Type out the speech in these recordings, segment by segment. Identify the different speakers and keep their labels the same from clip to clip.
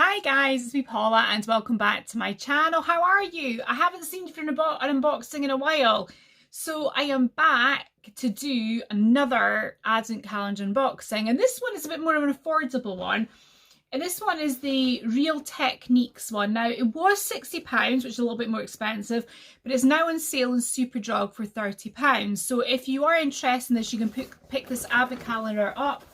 Speaker 1: Hi guys, it's me Paula and welcome back to my channel. How are you? I haven't seen you for an unboxing in a while. So I am back to do another advent calendar unboxing, and this one is a bit more of an affordable one. And this one is the Real Techniques one. Now it was £60, which is a little bit more expensive, but it's now on sale in Superdrug for £30. So if you are interested in this, you can pick this advent calendar up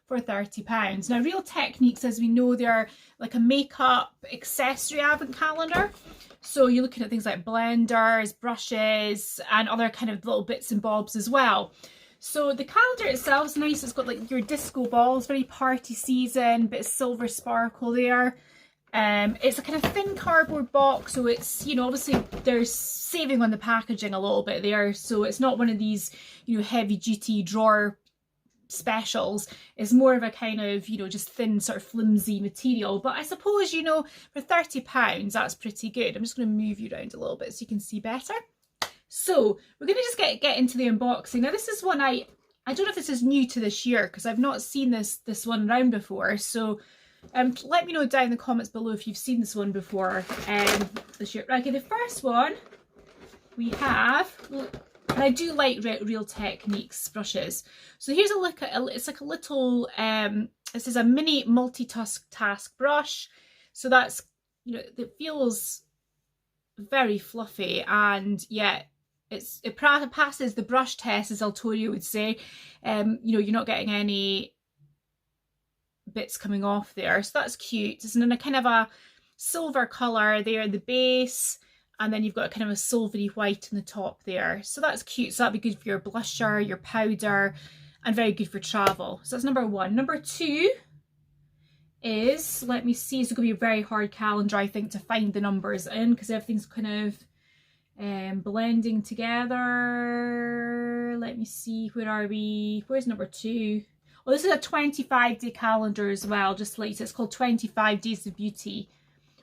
Speaker 1: for £30. Now Real Techniques, as we know, they're like a makeup accessory advent calendar. So you're looking at things like blenders, brushes, and other kind of little bits and bobs as well. So the calendar itself is nice. It's got like your disco balls, very party season, bit of silver sparkle there. It's a kind of thin cardboard box, so it's, you know, obviously there's saving on the packaging a little bit there. So it's not one of these, you know, heavy duty drawer specials. Is more of a kind of, you know, just thin sort of flimsy material. But I suppose, you know, for £30 that's pretty good. I'm just going to move you around a little bit so you can see better. So we're going to just get into the unboxing. Now this is one I don't know if this is new to this year, because I've not seen this one around before. So let me know down in the comments below if you've seen this one before this year. Right, okay, the first one we have, and I do like Real Techniques brushes. So here's a look at, it's like a little, this is a mini multi-task brush. So that's, you know, it feels very fluffy, and yet it passes the brush test, as Altoria would say. You know, you're not getting any bits coming off there. So that's cute. It's in a kind of a silver colour there in the base. And then you've got kind of a silvery white on the top there. So that's cute. So that'd be good for your blusher, your powder, and very good for travel. So that's number one. Number two is, let me see, it's going to be a very hard calendar, I think, to find the numbers in, because everything's kind of blending together. Let me see, where are we? Where's number two? Well, this is a 25-day calendar as well, just like it's called 25 Days of Beauty.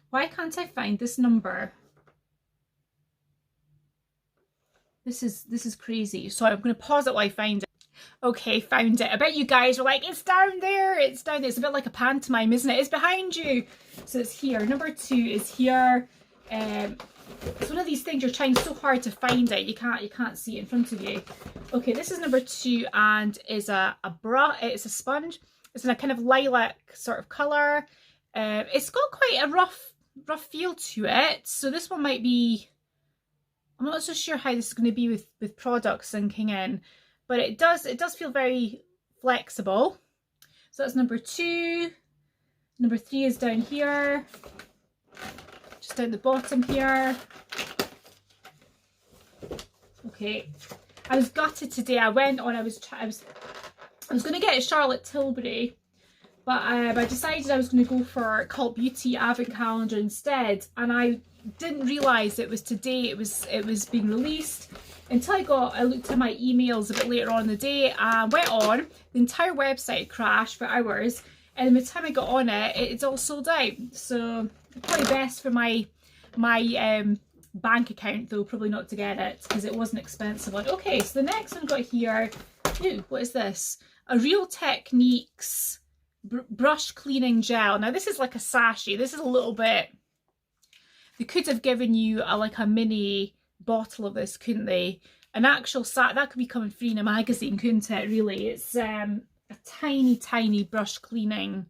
Speaker 1: Why can't I find this number? This is crazy. So I'm going to pause it while I find it. Okay, found it. I bet you guys were like, it's down there, it's down there. It's a bit like a pantomime, isn't it? It's behind you. So it's here. Number two is here. It's one of these things you're trying so hard to find it, you can't see it in front of you. Okay, this is number two, and is a brush. It's a sponge. It's in a kind of lilac sort of colour. It's got quite a rough feel to it. So this one might be, I'm not so sure how this is going to be with products sinking in, but it does feel very flexible. So that's number two. Number three is down here, just down the bottom here. Okay, I was gutted today. I went on, I was going to get a Charlotte Tilbury, but I decided I was going to go for Cult Beauty Advent Calendar instead, and I didn't realise it was today it was being released until I looked at my emails a bit later on in the day and went on. The entire website crashed for hours, and by the time I got on it, it's all sold out. So probably best for my bank account though, probably not to get it, because it was an expensive one. Okay, so the next one I've got here, ooh, what is this? A Real Techniques brush cleaning gel. Now this is like a sachet. This is a little bit, they could have given you like a mini bottle of this, couldn't they? An actual that could be coming free in a magazine, couldn't it, really? It's a tiny brush cleaning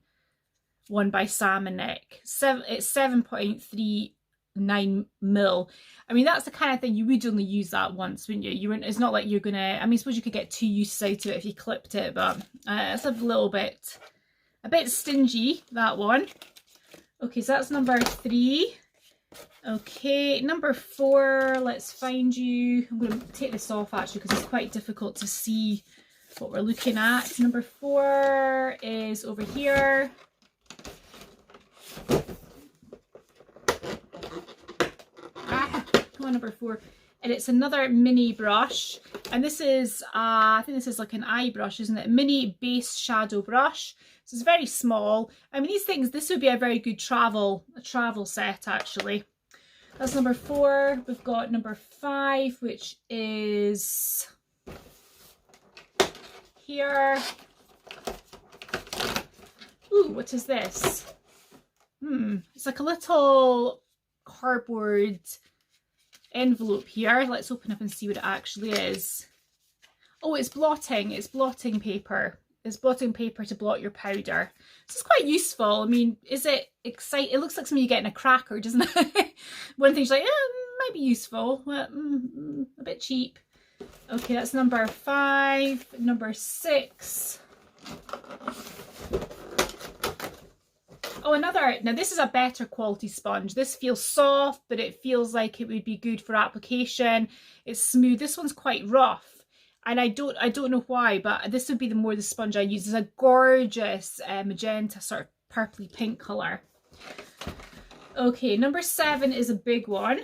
Speaker 1: one by Sam and Nick. It's 7.39 mil. I mean, that's the kind of thing you would only use that once, wouldn't you? It's not like you're gonna, I mean, I suppose you could get 2 uses out of it if you clipped it, but it's a bit stingy, that one. Okay, so that's number three. Okay, number four, let's find you. I'm going to take this off actually, because it's quite difficult to see what we're looking at. Number four is over here. Come on, number four. And it's another mini brush, and this is I think this is like an eye brush, isn't it? Mini base shadow brush. So it's very small. I mean, these things, this would be a very good travel set actually. That's number four. We've got number five, which is here. Ooh, what is this? It's like a little cardboard envelope here. Let's open up and see what it actually is. Oh, it's blotting. It's blotting paper. It's blotting paper to blot your powder. This is quite useful. I mean, is it exciting? It looks like something you get in a cracker, doesn't it? One thing's like, might be useful, but a bit cheap. Okay, that's number 5. Number 6. Oh, another. Now this is a better quality sponge. This feels soft, but it feels like it would be good for application. It's smooth. This one's quite rough. And I don't know why, but this would be the sponge I use. It's a gorgeous magenta, sort of purpley pink colour. Okay, number 7 is a big one.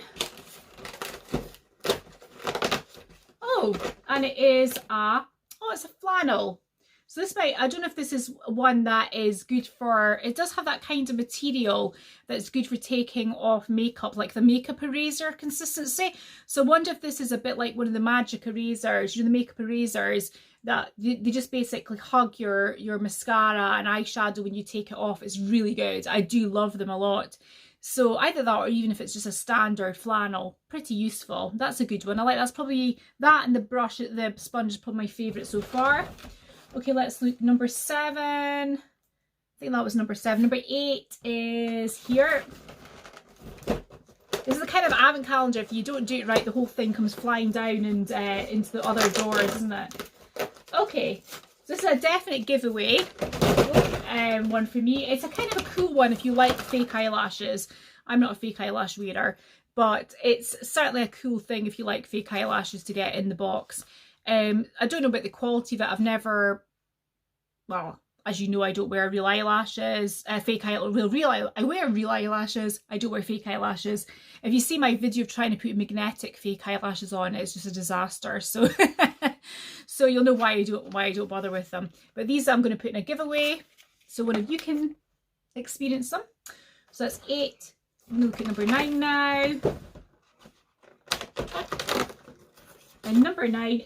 Speaker 1: Oh, and it is it's a flannel. So this might, I don't know if this is one that is good for, it does have that kind of material that's good for taking off makeup, like the makeup eraser consistency. So I wonder if this is a bit like one of the magic erasers, the makeup erasers that they just basically hug your mascara and eyeshadow when you take it off. It's really good. I do love them a lot. So either that, or even if it's just a standard flannel, pretty useful. That's a good one. I like that's probably that, and the sponge is probably my favourite so far. Okay, let's look. Number 7. I think that was number 7. Number 8 is here. This is the kind of advent calendar, if you don't do it right, the whole thing comes flying down and into the other drawers, isn't it? Okay, so this is a definite giveaway. One for me. It's a kind of a cool one if you like fake eyelashes. I'm not a fake eyelash wearer, but it's certainly a cool thing if you like fake eyelashes to get in the box. I don't know about the quality of it. I've never, well, as you know, I don't wear real eyelashes, I wear real eyelashes. I don't wear fake eyelashes. If you see my video of trying to put magnetic fake eyelashes on, it's just a disaster. So, so you'll know why I don't bother with them. But these I'm going to put in a giveaway, so one of you can experience them. So that's 8. I'm going to look at number 9 now. And number 9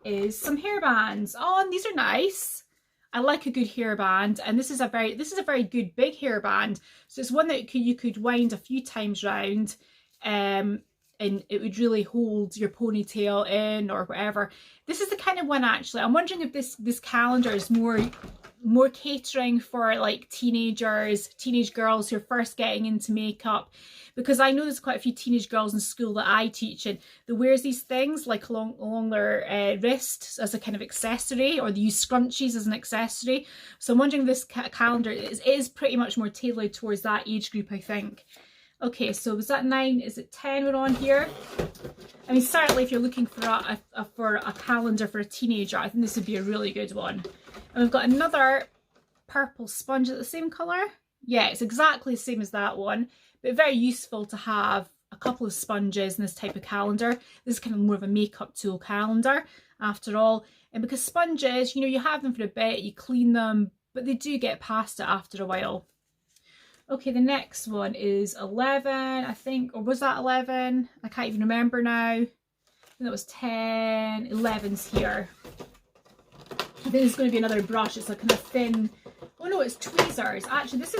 Speaker 1: is some hairbands. Oh, and these are nice. I like a good hairband, and this is a very good big hairband. So it's one that you could wind a few times round, and it would really hold your ponytail in or whatever. This is the kind of one, actually, I'm wondering if this calendar is more catering for like teenage girls who are first getting into makeup, because I know there's quite a few teenage girls in school that I teach, and they wear these things like along their wrists as a kind of accessory, or they use scrunchies as an accessory. So I'm wondering if this calendar is pretty much more tailored towards that age group, I think. Okay, so was that 9? Is it 10 we're on here? I mean, certainly if you're looking for a calendar for a teenager, I think this would be a really good one. And we've got another purple sponge at the same colour. Yeah, it's exactly the same as that one, but very useful to have a couple of sponges in this type of calendar. This is kind of more of a makeup tool calendar after all. And because sponges, you know, you have them for a bit, you clean them, but they do get past it after a while. Okay, the next one is 11, I think, or was that 11? I can't even remember now. I think that was 10, 11's here. I think there's going to be another brush. It's a kind of thin, oh no, it's tweezers. Actually, this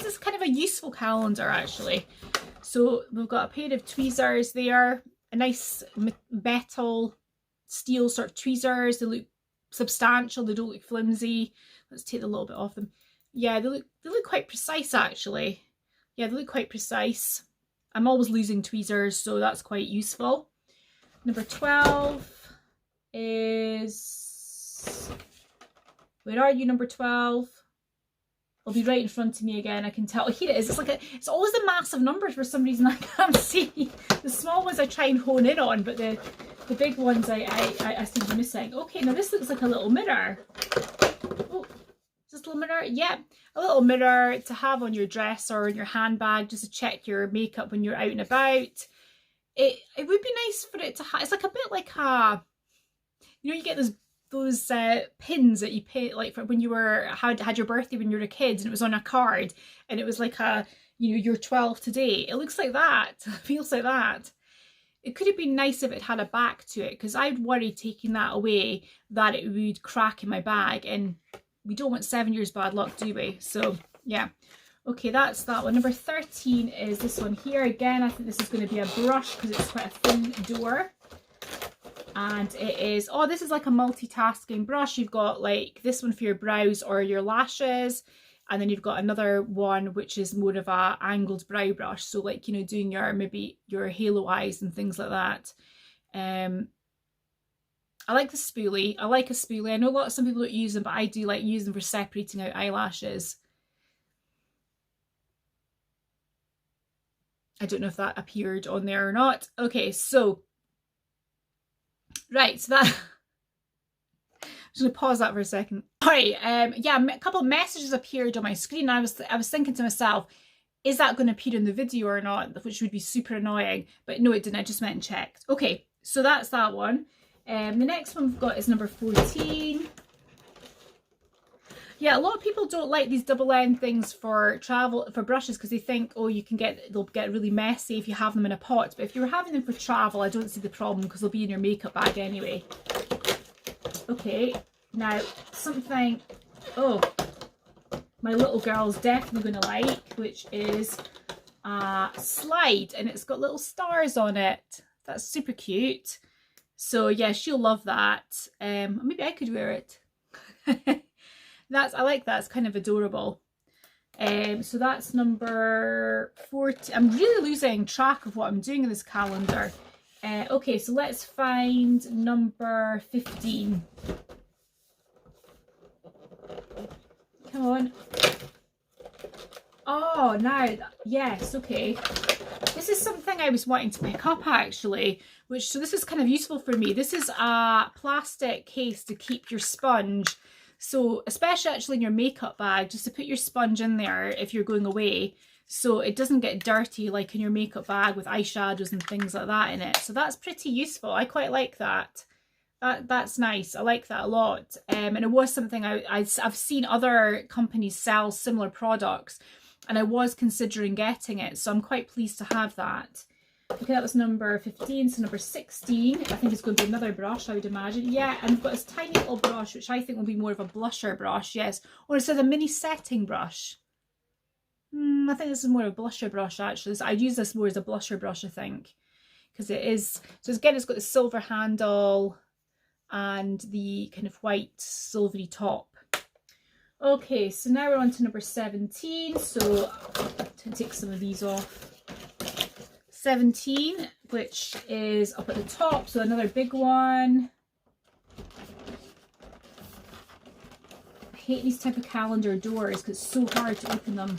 Speaker 1: is kind of a useful calendar, actually. So we've got a pair of tweezers there, a nice metal steel sort of tweezers. They look substantial, they don't look flimsy. Let's take a little bit off them. Yeah, they look quite precise, actually. Yeah, they look quite precise. I'm always losing tweezers, so that's quite useful. Number 12 is... Where are you, number 12? It'll be right in front of me again, I can tell. Here it is. It's always the massive numbers for some reason I can't see. The small ones I try and hone in on, but the big ones I seem to be missing. Okay, now this looks like a little mirror. Oh. This little mirror, yeah, a little mirror to have on your dress or in your handbag, just to check your makeup when you're out and about. It would be nice for it to have. It's like a bit like you know, you get those pins that you pay like for when you had your birthday when you were a kid, and it was on a card, and it was like you know, you're 12 today. It looks like that. It feels like that. It could have been nice if it had a back to it, because I'd worry taking that away that it would crack in my bag, and we don't want 7 years bad luck, do we? So yeah. Okay, that's that one. Number 13 is this one here. Again, I think this is going to be a brush because it's quite a thin door. And it is, oh, this is like a multitasking brush. You've got like this one for your brows or your lashes. And then you've got another one which is more of a angled brow brush. So like, you know, doing your, maybe your halo eyes and things like that. I like the spoolie. I like a spoolie. I know some people don't use them, but I do like use them for separating out eyelashes. I don't know if that appeared on there or not. Okay, so, right, so that, I'm just gonna pause that for a second. All right, yeah, a couple of messages appeared on my screen. I was thinking to myself, is that going to appear in the video or not? Which would be super annoying, but no, it didn't. I just went and checked. Okay, so that's that one. The next one we've got is number 14. Yeah, a lot of people don't like these double end things for travel, for brushes, because they think, oh, they'll get really messy if you have them in a pot. But if you're having them for travel, I don't see the problem because they'll be in your makeup bag anyway. Okay, now something, oh, my little girl's definitely going to like, which is a slide, and it's got little stars on it. That's super cute. So yeah, she'll love that. Maybe I could wear it. I like that. It's kind of adorable. So that's number 40. I'm really losing track of what I'm doing in this calendar. Okay, so let's find number 15. Come on. Oh, now, yes, okay. This is something I was wanting to pick up actually, so this is kind of useful for me. This is a plastic case to keep your sponge. So especially actually in your makeup bag, just to put your sponge in there if you're going away, so it doesn't get dirty like in your makeup bag with eyeshadows and things like that in it. So that's pretty useful. I quite like that. That's nice. I like that a lot. And it was something I've seen other companies sell similar products, and I was considering getting it, so I'm quite pleased to have that. Okay, that was number 15. So number 16, I think it's going to be another brush, I would imagine. Yeah, and we've got this tiny little brush, which I think will be more of a blusher brush, yes. Or instead of a mini setting brush. I think this is more of a blusher brush, actually. So I'd use this more as a blusher brush, I think. Because it is, so again, it's got the silver handle and the kind of white silvery top. Okay, so now we're on to number 17. So to take some of these off. 17, which is up at the top, so another big one. I hate these type of calendar doors because it's so hard to open them.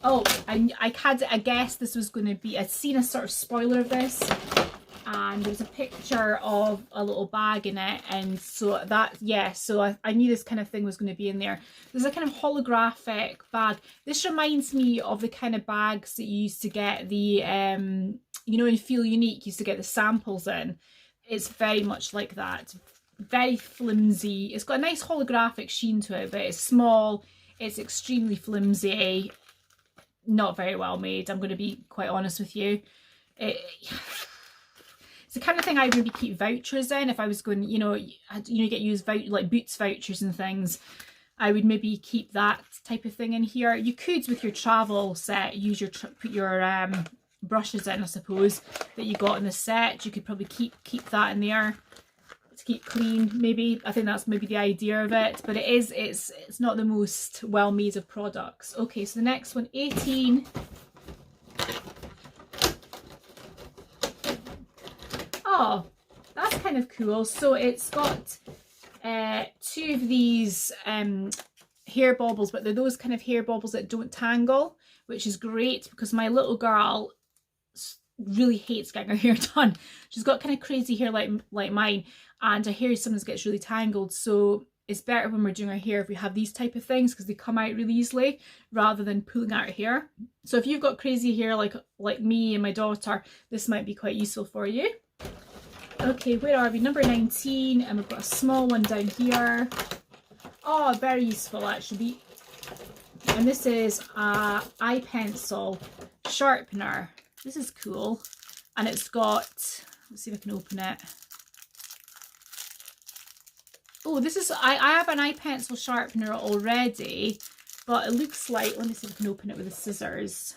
Speaker 1: Oh, I guess this was going to be, I'd seen a sort of spoiler of this, and there was a picture of a little bag in it, and so that, yeah, so I knew this kind of thing was going to be in there. There's a kind of holographic bag. This reminds me of the kind of bags that you used to get the, you know, in Feel Unique, you used to get the samples in. It's very much like that. Very flimsy. It's got a nice holographic sheen to it, but it's small. It's extremely flimsy. Not very well made, I'm going to be quite honest with you. It's the kind of thing I'd maybe keep vouchers in if I was going, you know, get used like Boots vouchers and things. I would maybe keep that type of thing in here. You could, with your travel set, use put your brushes in, I suppose, that you got in the set. You could probably keep that in there to keep clean. Maybe I think that's maybe the idea of it, but it's not the most well made of products. Okay, so the next one, 18. Oh, that's kind of cool. So it's got two of these hair baubles, but they're those kind of hair baubles that don't tangle, which is great because my little girl really hates getting her hair done. She's got kind of crazy hair like mine, and her hair sometimes gets really tangled. So it's better when we're doing our hair if we have these type of things because they come out really easily rather than pulling out her hair. So if you've got crazy hair like me and my daughter, this might be quite useful for you. Okay, where are we? Number 19, and we've got a small one down here. Oh, very useful actually. And this is a Pencil Sharpener. This is cool. And it's got, let's see if I can open it. Oh, this is, I have an eye pencil sharpener already, but it looks like, let me see if I can open it with the scissors.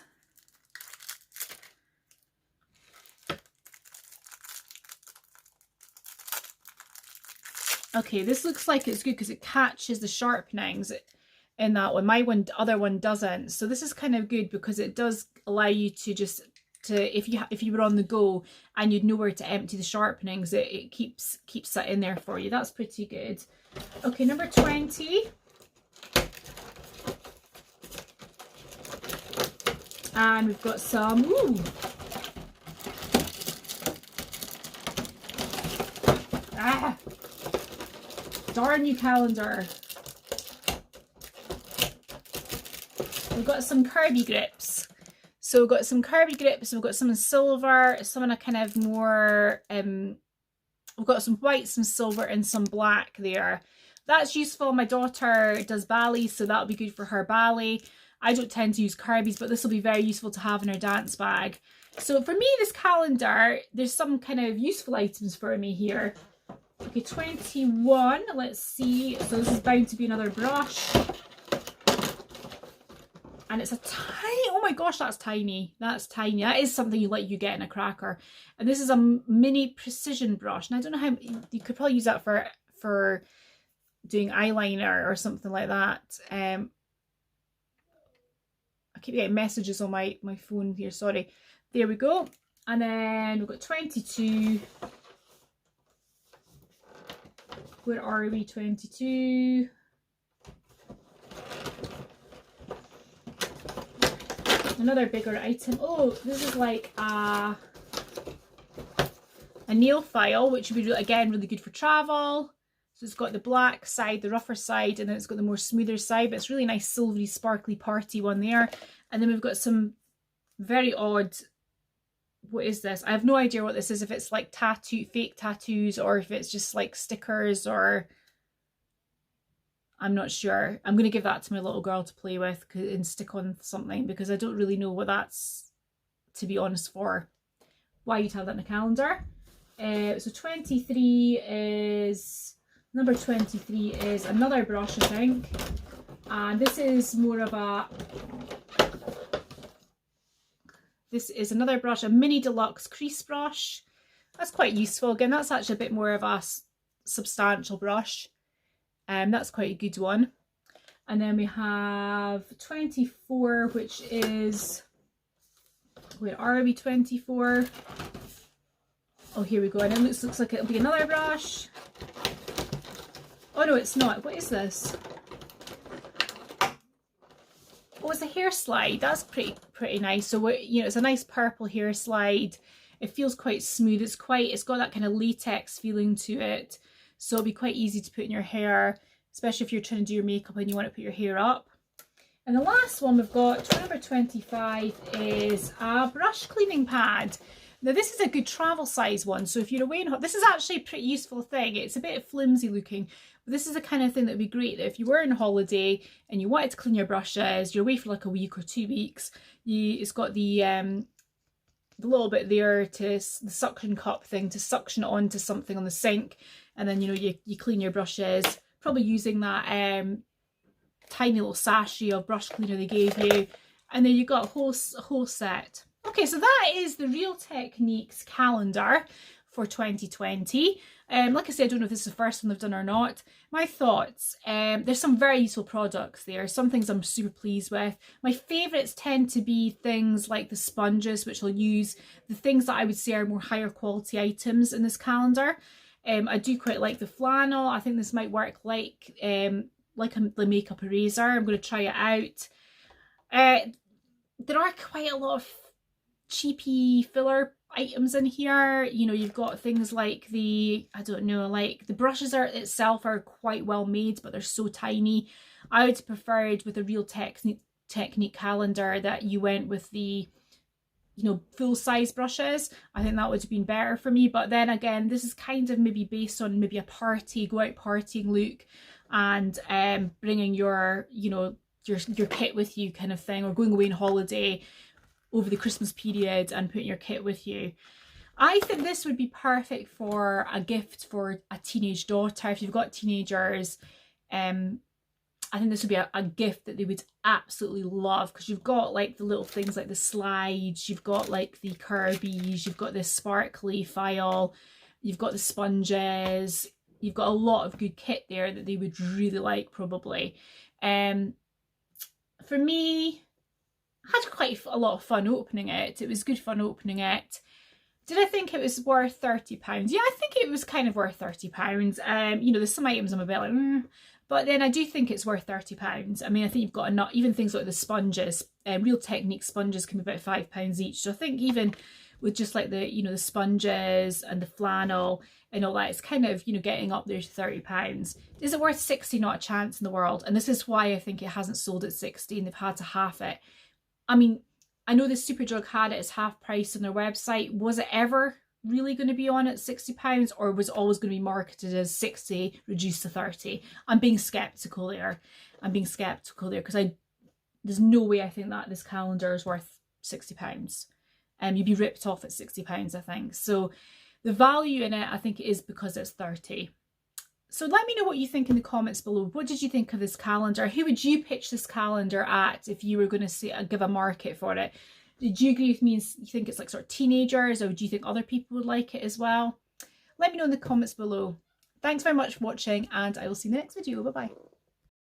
Speaker 1: Okay, this looks like it's good because it catches the sharpenings in that one. My one, other one doesn't. So this is kind of good because it does allow you to just, if you were on the go and you'd know where to empty the sharpenings, it keeps that in there for you. That's pretty good. Okay, number 20. And we've got some, ooh. Ah, darn you, calendar. We've got some Kirby Grips. So we've got some Kirby Grips, we've got some in silver, some in a kind of more, we've got some white, some silver, and some black there. That's useful. My daughter does ballet, so that'll be good for her ballet. I don't tend to use Kirby's, but this will be very useful to have in her dance bag. So for me, this calendar, there's some kind of useful items for me here. Okay, 21, let's see. So this is bound to be another brush. And it's a tiny, oh my gosh, that's tiny. That's tiny. That is something you get in a cracker. And this is a mini precision brush. And I don't know how, you could probably use that for doing eyeliner or something like that. I keep getting messages on my phone here, sorry. There we go. And then we've got 22. Where are we? 22. Another bigger item. Oh, this is like a nail file, which would be, again, really good for travel. So it's got the black side, the rougher side, and then it's got the more smoother side, but it's really nice silvery, sparkly party one there. And then we've got some very odd, what is this? I have no idea what this is, if it's like fake tattoos, or if it's just like stickers, or I'm not sure. I'm going to give that to my little girl to play with and stick on something, because I don't really know what that's, to be honest, for. Why you'd have that in a calendar. So 23 is, number 23 is another brush, I think. And this is more of a, this is another brush, a mini deluxe crease brush. That's quite useful. Again, that's actually a bit more of a substantial brush. That's quite a good one. And then we have 24, which is, where are we? 24. Oh, here we go. And it looks like it'll be another brush. Oh no, it's not. What is this? Oh, it's a hair slide. That's pretty nice. So you know, it's a nice purple hair slide. It feels quite smooth. It's got that kind of latex feeling to it. So it'll be quite easy to put in your hair, especially if you're trying to do your makeup and you want to put your hair up. And the last one we've got, number 25, is a brush cleaning pad. Now this is a good travel size one, so if you're away in, this is actually a pretty useful thing. It's a bit flimsy looking, but this is the kind of thing that would be great that if you were on holiday and you wanted to clean your brushes, you're away for like a week or 2 weeks, it's got the little bit there, to the suction cup thing, to suction it onto something on the sink, and then, you know, you clean your brushes, probably using that tiny little sachet of brush cleaner they gave you, and then you got a whole set. Okay, so that is the Real Techniques calendar for 2020. Like I said, I don't know if this is the first one they've done or not. My thoughts, there's some very useful products there. Some things I'm super pleased with. My favourites tend to be things like the sponges, which I'll use. The things that I would say are more higher quality items in this calendar. I do quite like the flannel. I think this might work like the makeup eraser. I'm going to try it out. There are quite a lot of cheapy filler items in here. You know, you've got things like the, I don't know, like the brushes itself are quite well made, but they're so tiny. I would have preferred with a Real Technique calendar that you went with the, you know, full size brushes. I think that would have been better for me. But then again, this is kind of maybe based on maybe a go out partying look, and bringing your, you know, your kit with you kind of thing, or going away on holiday over the Christmas period and putting your kit with you. I think this would be perfect for a gift for a teenage daughter. If you've got teenagers, I think this would be a gift that they would absolutely love, because you've got like the little things like the slides, you've got like the Kirby's, you've got this sparkly file, you've got the sponges, you've got a lot of good kit there that they would really like probably. For me, I had quite a lot of fun opening it. It was good fun opening it. Did I think it was worth £30? Yeah, I think it was kind of worth £30. You know, there's some items I'm a bit like, but then I do think it's worth £30. I mean, I think you've got enough, even things like the sponges, Real Technique sponges can be about £5 each. So I think even with just like the, you know, the sponges and the flannel and all that, it's kind of, you know, getting up there to £30. Is it worth 60? Not a chance in the world. And this is why I think it hasn't sold at 60 and they've had to half it. I mean, I know the Superdrug had it as half price on their website. Was it ever really going to be on at £60, or was it always going to be marketed as 60 reduced to 30? I'm being skeptical there. Because there's no way I think that this calendar is worth £60. You'd be ripped off at £60, I think. So the value in it, I think it is because it's 30. So let me know what you think in the comments below. What did you think of this calendar? Who would you pitch this calendar at if you were going to give a market for it? Did you agree with me and you think it's like sort of teenagers, or do you think other people would like it as well? Let me know in the comments below. Thanks very much for watching, and I will see you in the next video. Bye bye.